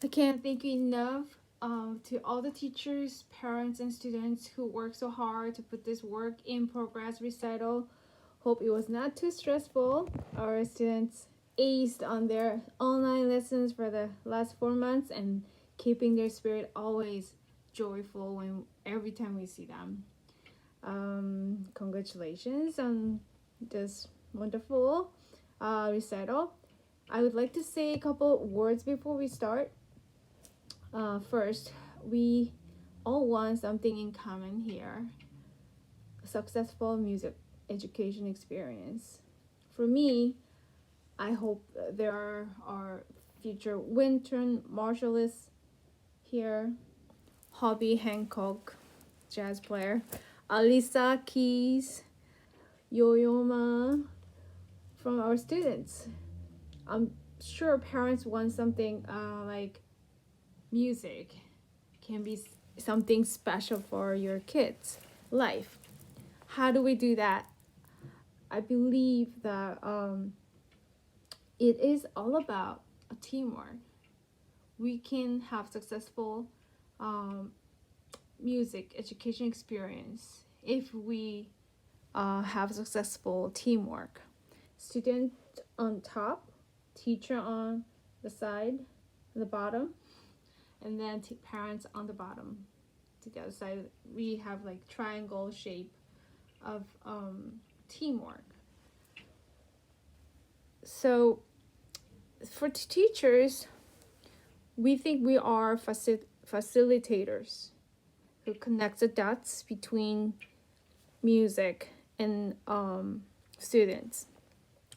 I can't thank you enough to all the teachers, parents, and students who worked so hard to put this work in progress recital. Hope it was not too stressful. Our students aced on their online lessons for the last 4 months and keeping their spirit always joyful when every time we see them. Congratulations on this wonderful recital. I would like to say a couple words before we start. First, we all want something in common here: a successful music education experience. For me, I hope there are future Wynton Marshall here, Hobby Hancock, jazz player, Alisa Keys, Yo-Yo from our students. I'm sure parents want something like music can be something special for your kids' life. How do we do that? I believe that it is all about a teamwork. We can have successful um, music education experience if we have successful teamwork. Student on top, teacher on the side, the bottom, and then parents on the bottom. To the other side, we have like triangle shape of teamwork. So for teachers, we think we are facilitators who connect the dots between music and students.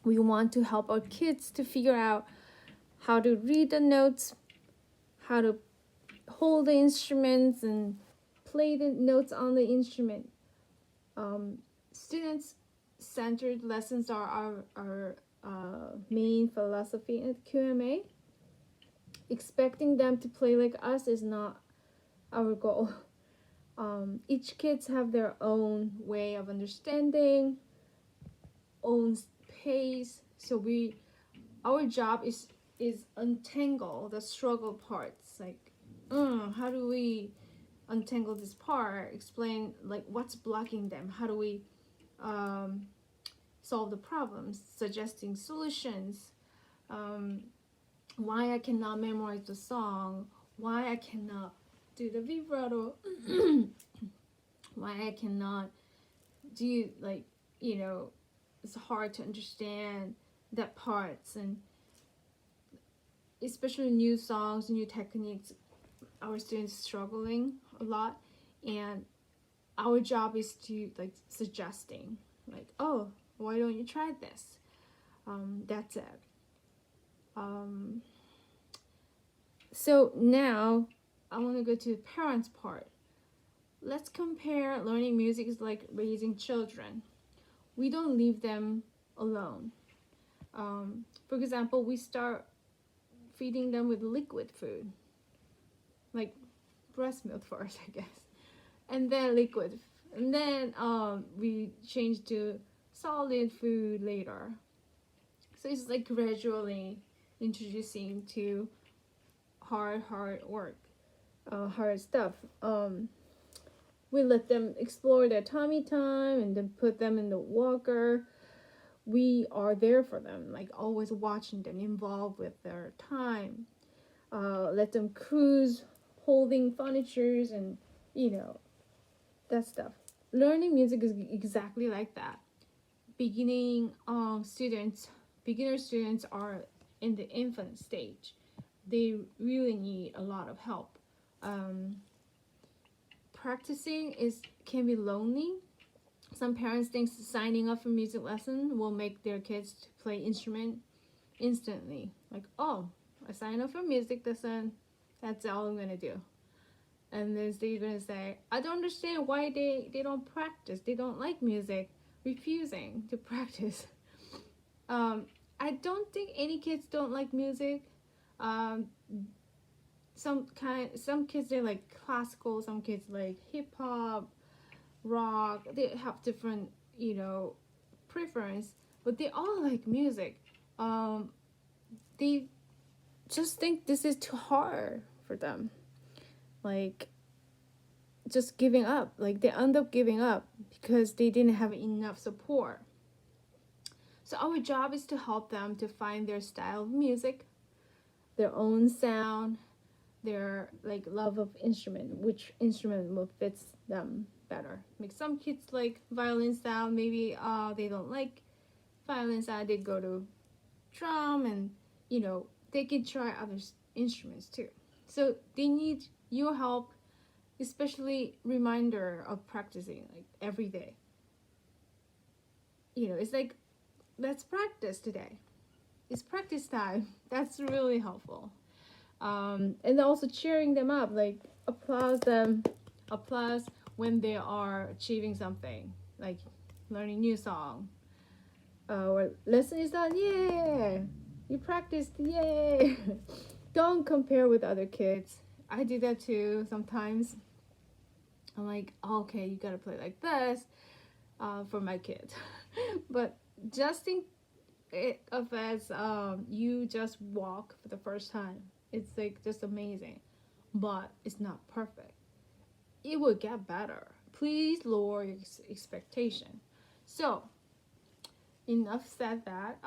We want to help our kids to figure out how to read the notes, how to hold the instruments and play the notes on the instrument. Student-centered lessons are our main philosophy at QMA. Expecting them to play like us is not our goal. Each kids have their own way of understanding, own pace. So our job is untangle the struggle parts. Like, how do we untangle this part? Explain like what's blocking them. How do we solve the problems? Suggesting solutions. Why I cannot memorize the song? Why I cannot do the vibrato? Why I cannot do it's hard to understand that parts, and especially new songs, new techniques, our students struggling a lot, and our job is to like suggesting like, oh, why don't you try this? That's it. So now I want to go to the parents part. Let's compare. Learning music is like raising children. We don't leave them alone. For example, we start feeding them with liquid food, like breast milk first, I guess, and then liquid, and then we change to solid food later. So it's like gradually introducing to hard work, hard stuff. We let them explore their tummy time and then put them in the walker. We are there for them, like always watching them, involved with their time. Let them cruise, holding furnitures and that stuff. Learning music is exactly like that. Beginner students are in the infant stage. They really need a lot of help. Practicing can be lonely. Some parents think signing up for music lesson will make their kids play instrument instantly. Like, oh, I signed up for music lesson, that's all I'm gonna do. And then they're gonna say, I don't understand why they don't practice. They don't like music, refusing to practice. I don't think any kids don't like music. Some kids they like classical, some kids like hip hop, rock. They have different preference, but they all like music. They just think this is too hard for them. Like, just giving up. Like, they end up giving up because they didn't have enough support. So our job is to help them to find their style of music, their own sound, their like love of instrument, which instrument will fits them better. Like some kids like violin sound, maybe they don't like violin sound, they go to drum, and they can try other instruments too. So they need your help, especially reminder of practicing like every day. It's like, let's practice today. It's practice time. That's really helpful. And also cheering them up, like applause when they are achieving something, like learning new song, or lesson is done, yeah, you practiced, yay. Don't compare with other kids. I do that too sometimes. I'm like, okay, you gotta play like this for my kids. But just think it of as you just walk for the first time. It's like just amazing, but it's not perfect. It will get better. Please lower your expectation. So enough said that.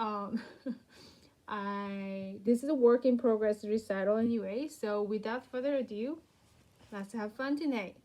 I this is a work in progress recital anyway. So without further ado, let's have fun tonight.